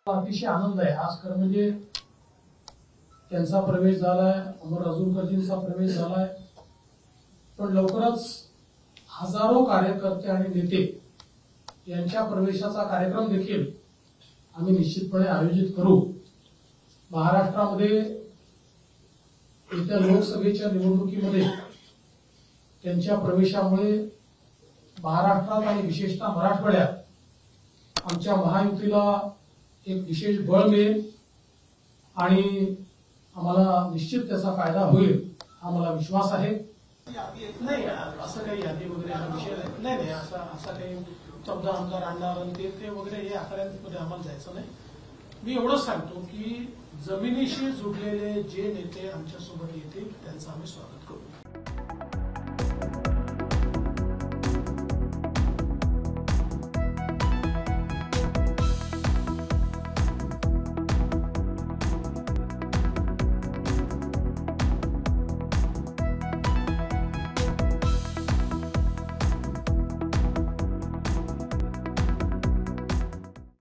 अतिशय आनंद आहे आज खरं म्हणजे त्यांचा प्रवेश झालाय, अमर राजूरकरजींचा प्रवेश झालाय, पण लवकरच हजारो कार्यकर्ते आणि नेते यांच्या प्रवेशाचा कार्यक्रम देखील आम्ही निश्चितपणे आयोजित करू। महाराष्ट्रामध्ये येत्या लोकसभेच्या निवडणुकीमध्ये त्यांच्या प्रवेशामुळे महाराष्ट्रात आणि विशेषतः मराठवाड्यात आमच्या महायुतीला एक विशेष बळ मिळेल आणि आम्हाला निश्चित त्याचा फायदा होईल हा मला विश्वास आहे। नाही असं काही यादी वगैरे हा विषय नाही असा काही शब्द आमदार आणणार आणि ते वगैरे हे आकड्यांमध्ये आम्हाला जायचं नाही। मी एवढंच सांगतो की जमिनीशी जुडलेले जे नेते आमच्यासोबत येतील त्यांचं आम्ही स्वागत करू।